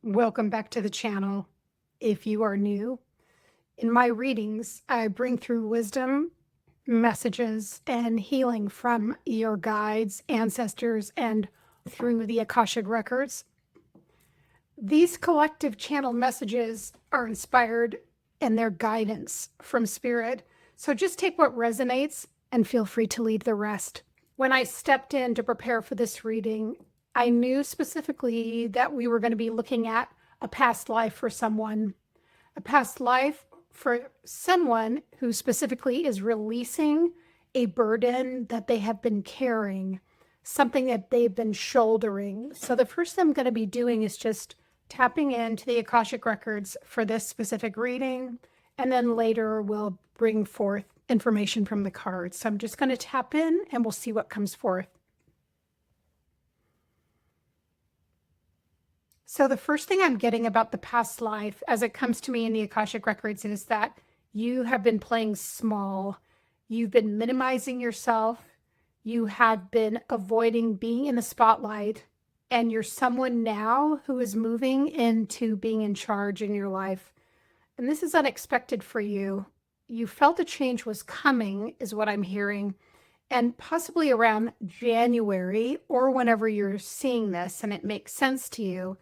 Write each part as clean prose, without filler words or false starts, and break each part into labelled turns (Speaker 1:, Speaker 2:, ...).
Speaker 1: Welcome back to the channel. If you are new, in my readings, I bring through wisdom, messages, and healing from your guides, ancestors, and through the Akashic Records. These collective channel messages are inspired and their guidance from spirit. So just take what resonates and feel free to leave the rest. When I stepped in to prepare for this reading, I knew specifically that we were going to be looking at a past life for someone, a past life for someone who specifically is releasing a burden that they have been carrying, something that they've been shouldering. So the first thing I'm going to be doing is just tapping into the Akashic Records for this specific reading, and then later we'll bring forth information from the cards. So I'm just going to tap in and we'll see what comes forth. So the first thing I'm getting about the past life as it comes to me in the Akashic Records is that you have been playing small. You've been minimizing yourself. You have been avoiding being in the spotlight. And you're someone now who is moving into being in charge in your life. And this is unexpected for you. You felt a change was coming, is what I'm hearing. And possibly around January or whenever you're seeing this and it makes sense to you,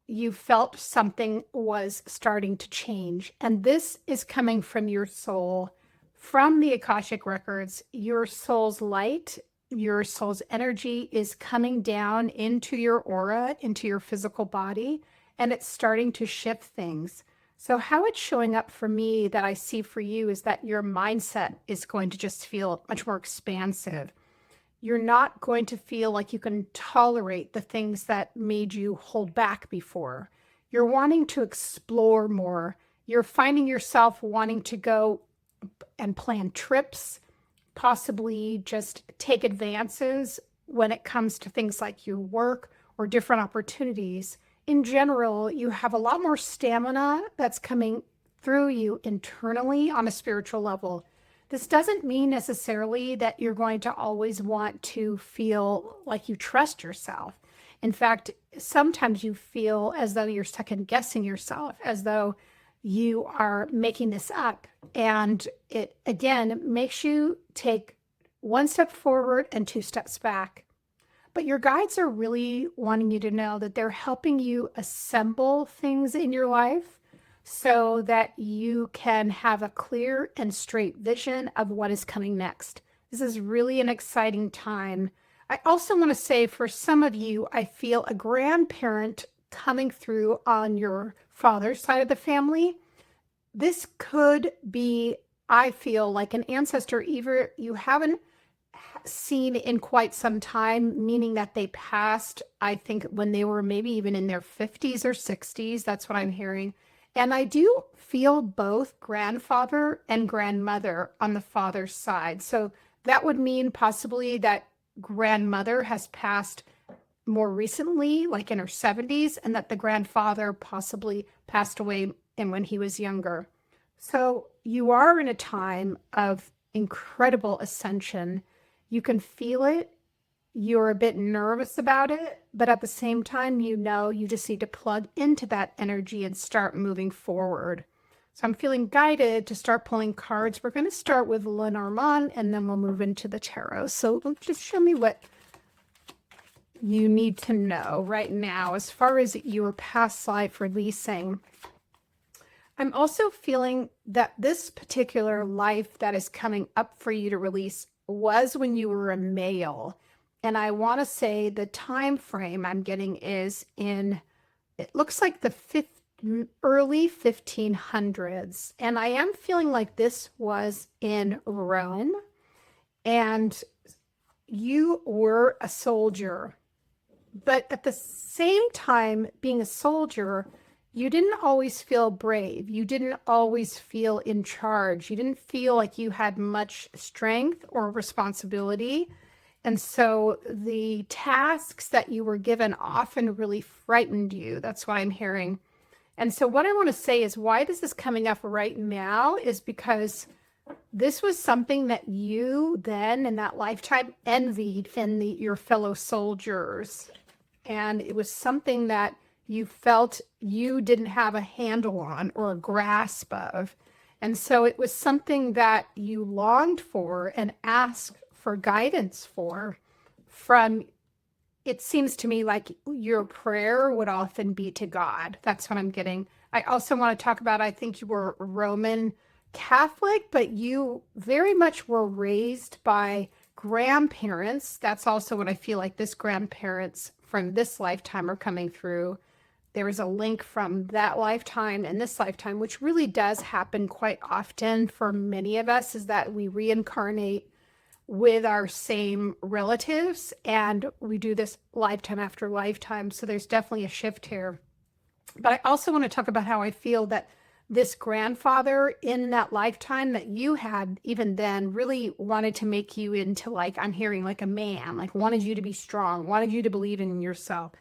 Speaker 1: you felt something was starting to change. And this is coming from your soul, from the Akashic Records. Your soul's light, your soul's energy is coming down into your aura, into your physical body, and it's starting to shift things. So how it's showing up for me that I see for you is that your mindset is going to just feel much more expansive. You're not going to feel like you can tolerate the things that made you hold back before. You're wanting to explore more. You're finding yourself wanting to go and plan trips, possibly just take advances when it comes to things like your work or different opportunities. In general, you have a lot more stamina that's coming through you internally on a spiritual level. This doesn't mean necessarily that you're going to always want to feel like you trust yourself. In fact, sometimes you feel as though you're second guessing yourself, as though you are making this up. And it, again, makes you take one step forward and two steps back. But your guides are really wanting you to know that they're helping you assemble things in your life so that you can have a clear and straight vision of what is coming next. This is really an exciting time. I also want to say for some of you, I feel a grandparent coming through on your father's side of the family. This could be, I feel, like an ancestor either you haven't seen in quite some time, meaning that they passed, I think, when they were maybe even in their 50s or 60s. That's what I'm hearing. And I do feel both grandfather and grandmother on the father's side. So that would mean possibly that grandmother has passed more recently, like in her 70s, and that the grandfather possibly passed away when he was younger. So you are in a time of incredible ascension. You can feel it. You're a bit nervous about it, but at the same time, you know you just need to plug into that energy and start moving forward. So I'm feeling guided to start pulling cards. We're going to start with Lenormand, and then we'll move into the tarot. So just show me what you need to know right now as far as your past life releasing. I'm also feeling that this particular life that is coming up for you to release was when you were a male. And I want to say the time frame I'm getting is in, it looks like the early 1500s. And I am feeling like this was in Rome. And you were a soldier. But at the same time, being a soldier, you didn't always feel brave. You didn't always feel in charge. You didn't feel like you had much strength or responsibility. And so the tasks that you were given often really frightened you. That's what I'm hearing. And so what I want to say is why this is coming up right now is because this was something that you then in that lifetime envied in your fellow soldiers. And it was something that you felt you didn't have a handle on or a grasp of. And so it was something that you longed for and asked for guidance for from, it seems to me like your prayer would often be to God. That's what I'm getting. I also want to talk about, I think you were Roman Catholic, but you very much were raised by grandparents. That's also what I feel like this grandparents from this lifetime are coming through. There is a link from that lifetime and this lifetime, which really does happen quite often for many of us, is that we reincarnate with our same relatives, and we do this lifetime after lifetime. So there's definitely a shift here. But I also want to talk about how I feel that this grandfather in that lifetime that you had, even then, really wanted to make you into, like, I'm hearing like a man, like wanted you to be strong, wanted you to believe in yourself.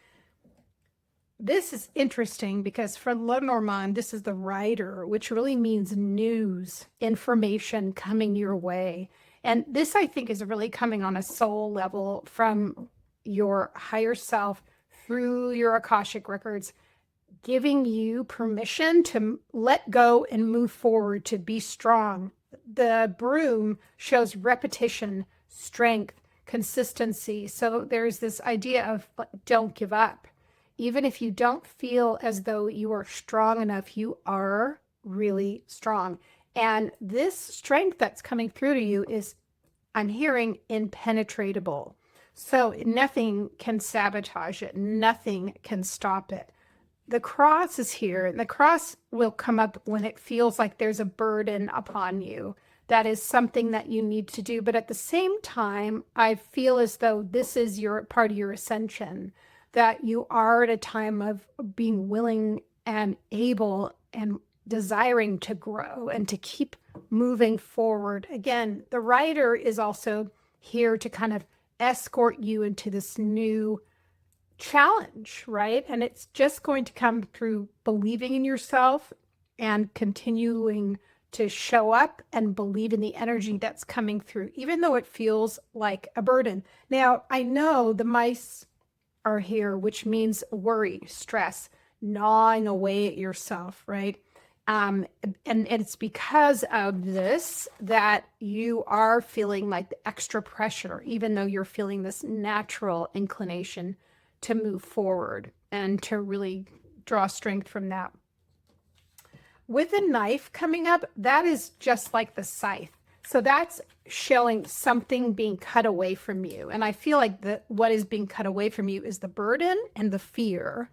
Speaker 1: This is interesting because for Lenormand, this is the writer, which really means news, information coming your way. And this, I think, is really coming on a soul level from your higher self through your Akashic records, giving you permission to let go and move forward, to be strong. The broom shows repetition, strength, consistency. So there's this idea of don't give up. Even if you don't feel as though you are strong enough, you are really strong. And this strength that's coming through to you is, I'm hearing, impenetrable. So nothing can sabotage it. Nothing can stop it. The cross is here, and the cross will come up when it feels like there's a burden upon you. That is something that you need to do. But at the same time, I feel as though this is your part of your ascension, that you are at a time of being willing and able and desiring to grow and to keep moving forward. Again, the writer is also here to kind of escort you into this new challenge, right? And it's just going to come through believing in yourself and continuing to show up and believe in the energy that's coming through, even though it feels like a burden. Now, I know the mice are here, which means worry, stress, gnawing away at yourself, right? And it's because of this that you are feeling like the extra pressure, even though you're feeling this natural inclination to move forward and to really draw strength from that. With a knife coming up, that is just like the scythe. So that's showing something being cut away from you. And I feel like what is being cut away from you is the burden and the fear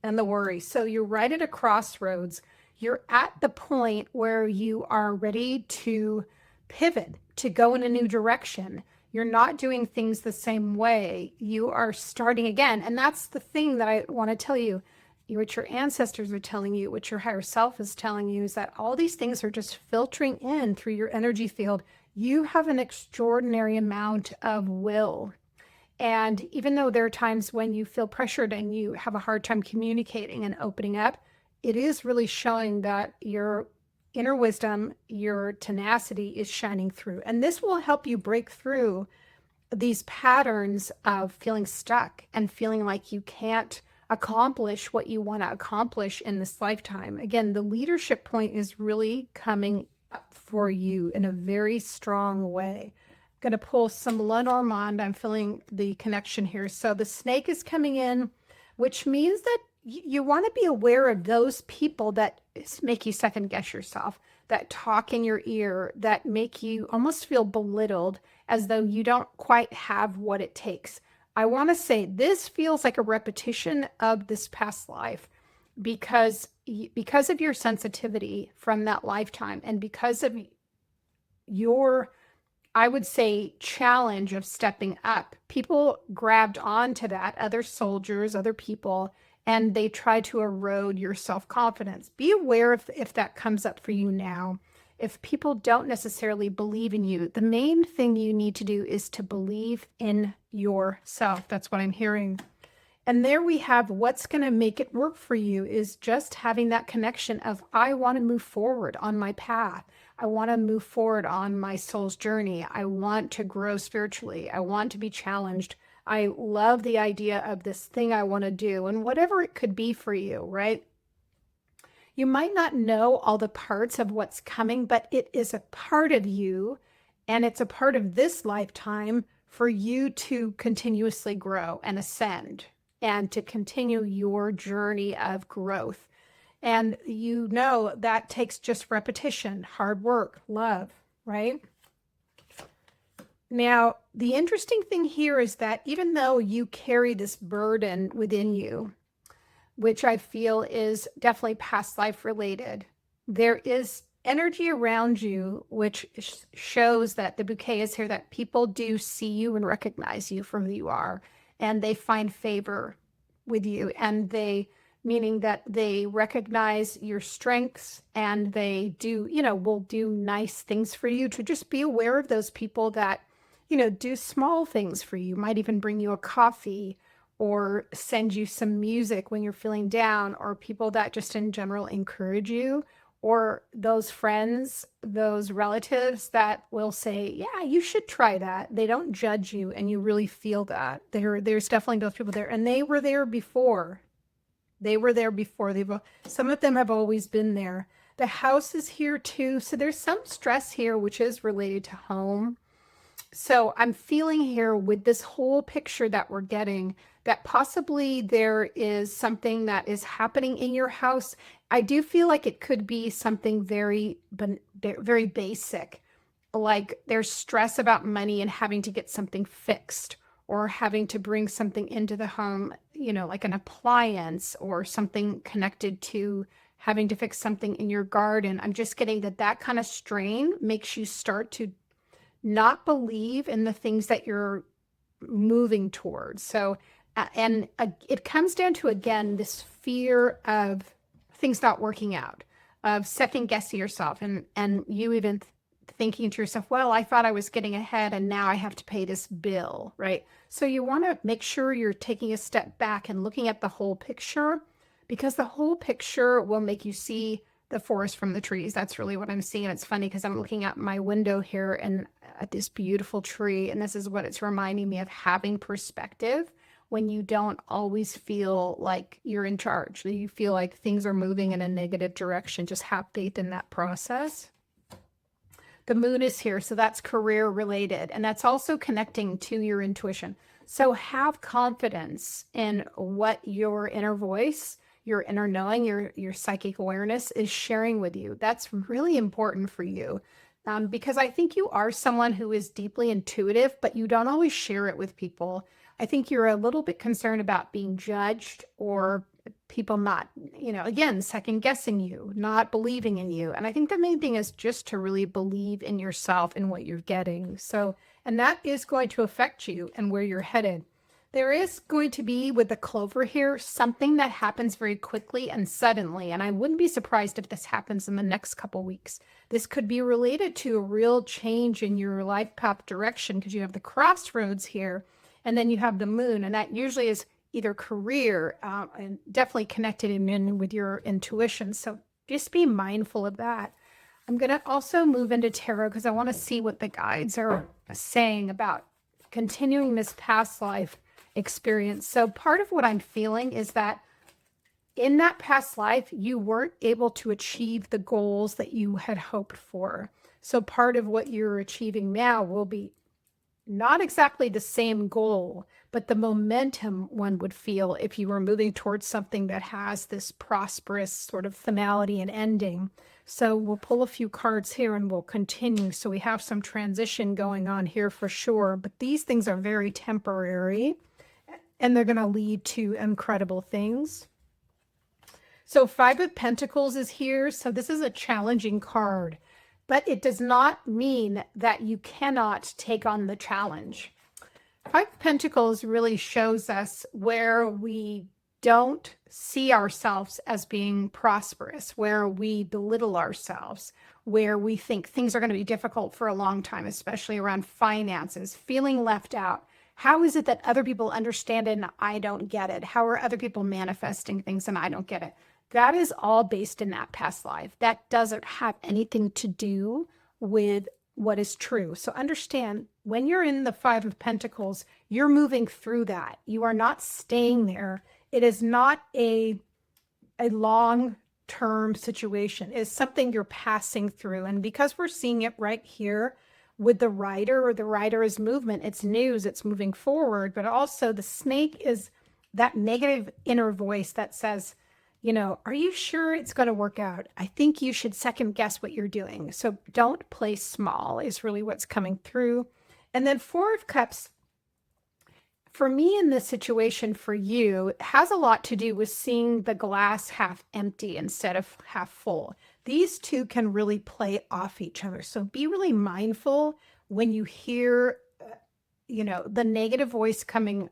Speaker 1: and the worry. So you're right at a crossroads. You're at the point where you are ready to pivot, to go in a new direction. You're not doing things the same way. You are starting again. And that's the thing that I want to tell you. What your ancestors are telling you, what your higher self is telling you, is that all these things are just filtering in through your energy field. You have an extraordinary amount of will. And even though there are times when you feel pressured and you have a hard time communicating and opening up, it is really showing that your inner wisdom, your tenacity is shining through. And this will help you break through these patterns of feeling stuck and feeling like you can't accomplish what you want to accomplish in this lifetime. Again, the leadership point is really coming up for you in a very strong way. I'm going to pull some Lenormand. I'm feeling the connection here. So the snake is coming in, which means that you want to be aware of those people that make you second guess yourself, that talk in your ear, that make you almost feel belittled as though you don't quite have what it takes. I want to say this feels like a repetition of this past life because of your sensitivity from that lifetime and because of your, I would say, challenge of stepping up. People grabbed onto that, other soldiers, other people, and they try to erode your self-confidence. Be aware if that comes up for you now. If people don't necessarily believe in you, the main thing you need to do is to believe in yourself. That's what I'm hearing. And there we have what's going to make it work for you is just having that connection of, I want to move forward on my path. I want to move forward on my soul's journey. I want to grow spiritually. I want to be challenged. I love the idea of this thing I want to do, and whatever it could be for you, right? You might not know all the parts of what's coming, but it is a part of you, and it's a part of this lifetime for you to continuously grow and ascend and to continue your journey of growth. And you know that takes just repetition, hard work, love, right? Now, the interesting thing here is that even though you carry this burden within you, which I feel is definitely past life related, there is energy around you, which shows that the bouquet is here, that people do see you and recognize you for who you are, and they find favor with you. And they, meaning that they recognize your strengths, and they do, will do nice things for you. To just be aware of those people that, do small things for you, might even bring you a coffee or send you some music when you're feeling down, or people that just in general encourage you, or those friends, those relatives that will say, yeah, you should try that. They don't judge you, and you really feel that. There's definitely those people there, and they were there before. Some of them have always been there. The house is here too. So there's some stress here, which is related to home. So I'm feeling here with this whole picture that we're getting, that possibly there is something that is happening in your house. I do feel like it could be something very, very basic, like there's stress about money and having to get something fixed, or having to bring something into the home, like an appliance or something connected to having to fix something in your garden. I'm just getting that kind of strain makes you start to not believe in the things that you're moving towards. So, it comes down to, again, this fear of things not working out, of second guessing yourself, and you even thinking to yourself, well, I thought I was getting ahead and now I have to pay this bill, right? So you want to make sure you're taking a step back and looking at the whole picture, because the whole picture will make you see the forest from the trees. That's really what I'm seeing. It's funny because I'm looking out my window here and at this beautiful tree, and this is what it's reminding me of, having perspective when you don't always feel like you're in charge. You feel like things are moving in a negative direction. Just have faith in that process. The moon is here, so that's career related, and that's also connecting to your intuition. So have confidence in what your inner voice, your inner knowing, your psychic awareness is sharing with you. That's really important for you, because I think you are someone who is deeply intuitive, but you don't always share it with people. I think you're a little bit concerned about being judged, or people not, again, second guessing you, not believing in you. And I think the main thing is just to really believe in yourself and what you're getting. So, and that is going to affect you and where you're headed. There is going to be, with the clover here, something that happens very quickly and suddenly. And I wouldn't be surprised if this happens in the next couple weeks. This could be related to a real change in your life path direction, because you have the crossroads here, and then you have the moon, and that usually is either career, and definitely connected in with your intuition. So just be mindful of that. I'm going to also move into tarot because I want to see what the guides are saying about continuing this past life experience. So part of what I'm feeling is that in that past life, you weren't able to achieve the goals that you had hoped for. So part of what you're achieving now will be not exactly the same goal, but the momentum one would feel if you were moving towards something that has this prosperous sort of finality and ending. So we'll pull a few cards here and we'll continue. So we have some transition going on here for sure, but these things are very temporary and they're going to lead to incredible things. So Five of Pentacles is here. So this is a challenging card, but it does not mean that you cannot take on the challenge. Five of Pentacles really shows us where we don't see ourselves as being prosperous, where we belittle ourselves, where we think things are going to be difficult for a long time, especially around finances, feeling left out. How is it that other people understand it and I don't get it? How are other people manifesting things and I don't get it? That is all based in that past life. That doesn't have anything to do with what is true. So understand, when you're in the Five of Pentacles, you're moving through that. You are not staying there. It is not a long-term situation. It's something you're passing through. And because we're seeing it right here with the rider, or the rider is movement, it's news, it's moving forward, but also the snake is that negative inner voice that says, you know, are you sure it's going to work out? I think you should second guess what you're doing. So don't play small is really what's coming through. And then Four of Cups, for me in this situation, for you, it has a lot to do with seeing the glass half empty instead of half full. These two can really play off each other. So be really mindful when you hear, you know, the negative voice coming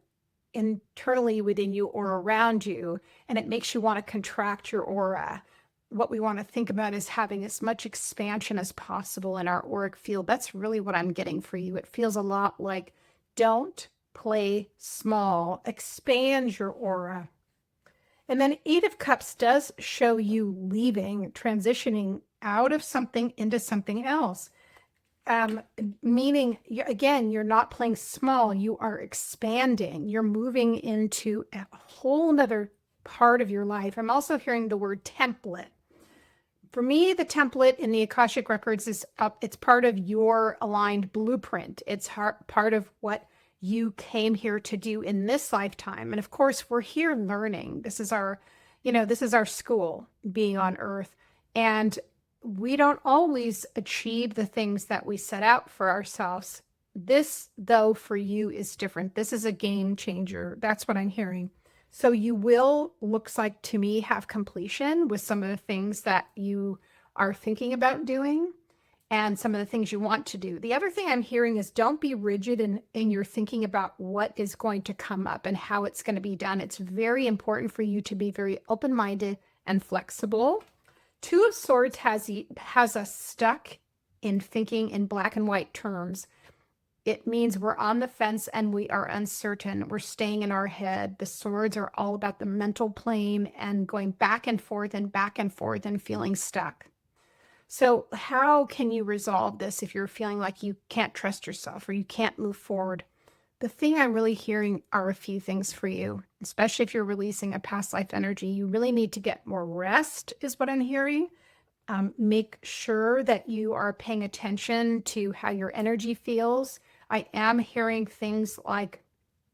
Speaker 1: internally within you or around you, and it makes you want to contract your aura. What we want to think about is having as much expansion as possible in our auric field. That's really what I'm getting for you. It feels a lot like, don't play small, expand your aura. And then Eight of Cups does show you leaving, transitioning out of something into something else. Meaning, again, you're not playing small, you are expanding. You're moving into a whole nother part of your life. I'm also hearing the word template. For me, the template in the Akashic Records is up. It's part of your aligned blueprint. It's part of what you came here to do in this lifetime. And of course, we're here learning. This is our, you know, this is our school, being on Earth. And we don't always achieve the things that we set out for ourselves. This, though, for you is different. This is a game changer. That's what I'm hearing. So you will, looks like to me, have completion with some of the things that you are thinking about doing and some of the things you want to do. The other thing I'm hearing is, don't be rigid in your thinking about what is going to come up and how it's going to be done. It's very important for you to be very open-minded and flexible. Two of Swords has us stuck in thinking in black and white terms. It means we're on the fence and we are uncertain. We're staying in our head. The Swords are all about the mental plane and going back and forth and feeling stuck. So how can you resolve this if you're feeling like you can't trust yourself or you can't move forward? The thing I'm really hearing are a few things for you, especially if you're releasing a past life energy. You really need to get more rest is what I'm hearing. Make sure that you are paying attention to how your energy feels. I am hearing things like,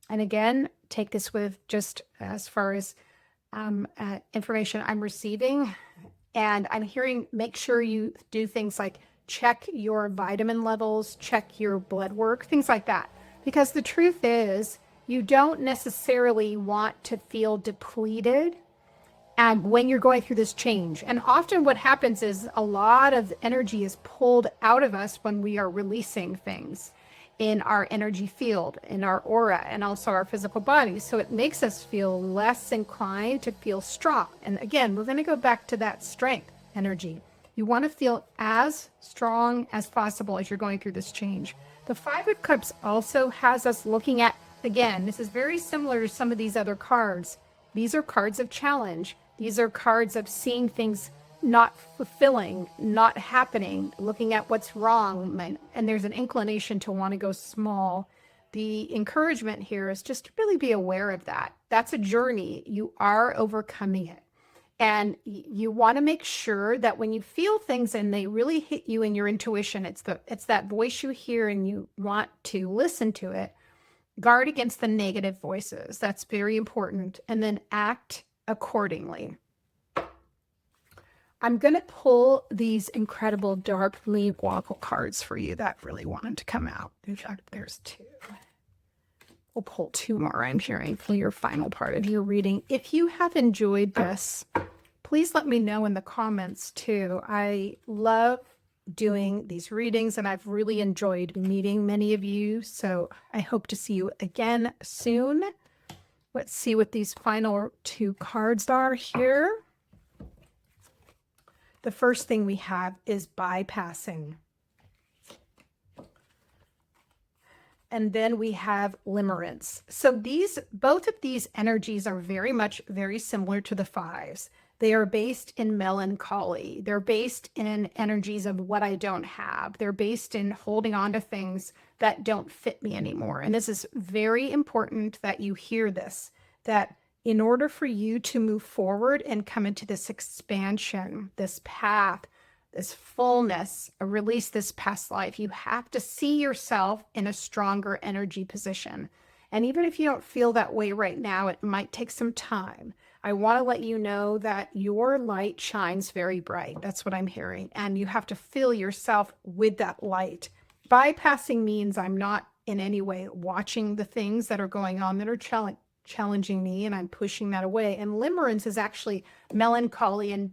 Speaker 1: and again, take this with just as far as information I'm receiving. And I'm hearing, make sure you do things like check your vitamin levels, check your blood work, things like that. Because the truth is, you don't necessarily want to feel depleted when you're going through this change. And often what happens is a lot of energy is pulled out of us when we are releasing things in our energy field, in our aura, and also our physical bodies. So it makes us feel less inclined to feel strong. And again, we're going to go back to that strength energy. You want to feel as strong as possible as you're going through this change. The Five of Cups also has us looking at, again, this is very similar to some of these other cards. These are cards of challenge. These are cards of seeing things not fulfilling, not happening, looking at what's wrong. And there's an inclination to want to go small. The encouragement here is just to really be aware of that. That's a journey. You are overcoming it. And you want to make sure that when you feel things and they really hit you in your intuition, it's that voice you hear and you want to listen to it. Guard against the negative voices. That's very important. And then act accordingly. I'm going to pull these incredible dark leaf oracle cards for you that really wanted to come out. In fact, there's two. We'll pull two more, I'm hearing, for your final part of your reading. If you have enjoyed this, please let me know in the comments too. I love doing these readings and I've really enjoyed meeting many of you. So I hope to see you again soon. Let's see what these final two cards are here. The first thing we have is bypassing. and then we have limerence. So both of these energies are very similar to the fives. They are based in melancholy. They're based in energies of what I don't have. They're based in holding on to things that don't fit me anymore. And this is very important that you hear this, that in order for you to move forward and come into this expansion, this path, this fullness, release this past life, you have to see yourself in a stronger energy position. And even if you don't feel that way right now, it might take some time. I want to let you know that your light shines very bright. That's what I'm hearing. And you have to fill yourself with that light. Bypassing means I'm not in any way watching the things that are going on that are challenging me, and I'm pushing that away. And limerence is actually melancholy and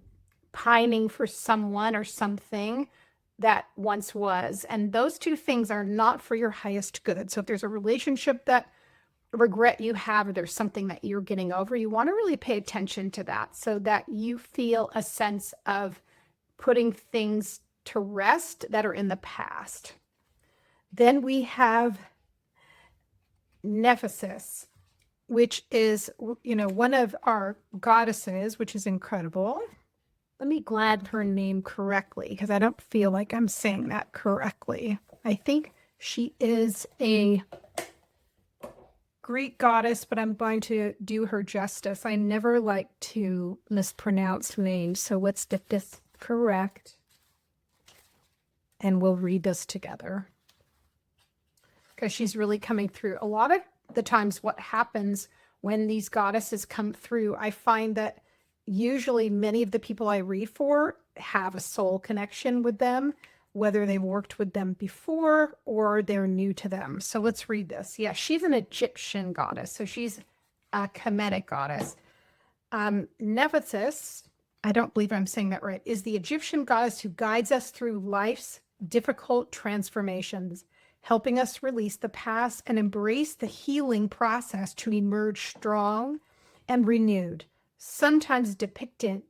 Speaker 1: pining for someone or something that once was. And those two things are not for your highest good. So if there's a relationship that regret you have, or there's something that you're getting over, you want to really pay attention to that so that you feel a sense of putting things to rest that are in the past. Then we have Nephesis, which is, one of our goddesses, which is incredible. Let me glad her name correctly, because I don't feel like I'm saying that correctly. I think she is a Greek goddess, but I'm going to do her justice. I never like to mispronounce names, so let's get this correct. And we'll read this together, because she's really coming through. A lot of the times what happens when these goddesses come through, I find that usually many of the people I read for have a soul connection with them, whether they've worked with them before or they're new to them. So let's read this. Yeah, she's an Egyptian goddess. So she's a Kemetic goddess. Nephesis, I don't believe I'm saying that right, is the Egyptian goddess who guides us through life's difficult transformations, helping us release the past and embrace the healing process to emerge strong and renewed. Sometimes depicted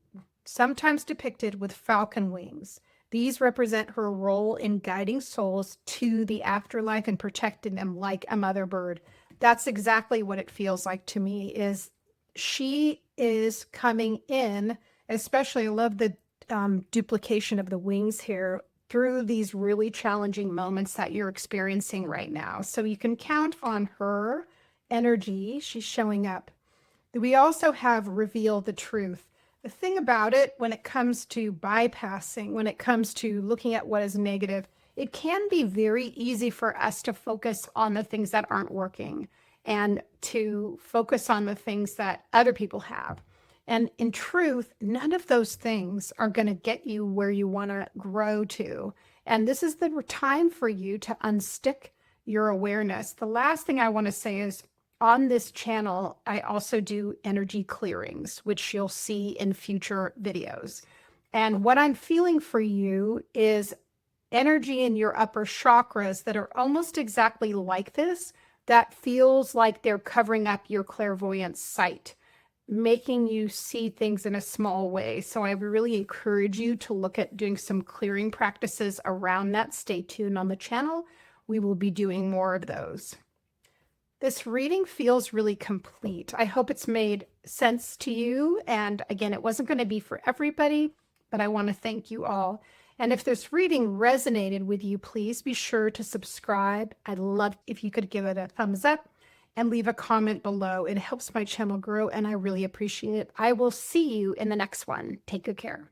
Speaker 1: with falcon wings. These represent her role in guiding souls to the afterlife and protecting them like a mother bird. That's exactly what it feels like to me, is she is coming in, especially I love the duplication of the wings here, through these really challenging moments that you're experiencing right now. So you can count on her energy. She's showing up. We also have reveal the truth. The thing about it, when it comes to bypassing, when it comes to looking at what is negative, it can be very easy for us to focus on the things that aren't working and to focus on the things that other people have. And in truth, none of those things are going to get you where you want to grow to. And this is the time for you to unstick your awareness. The last thing I want to say is, on this channel, I also do energy clearings, which you'll see in future videos. And what I'm feeling for you is energy in your upper chakras that are almost exactly like this, that feels like they're covering up your clairvoyant sight, making you see things in a small way. So I really encourage you to look at doing some clearing practices around that. Stay tuned on the channel. We will be doing more of those. This reading feels really complete. I hope it's made sense to you. And again, it wasn't going to be for everybody, but I want to thank you all. And if this reading resonated with you, please be sure to subscribe. I'd love if you could give it a thumbs up and leave a comment below. It helps my channel grow, and I really appreciate it. I will see you in the next one. Take good care.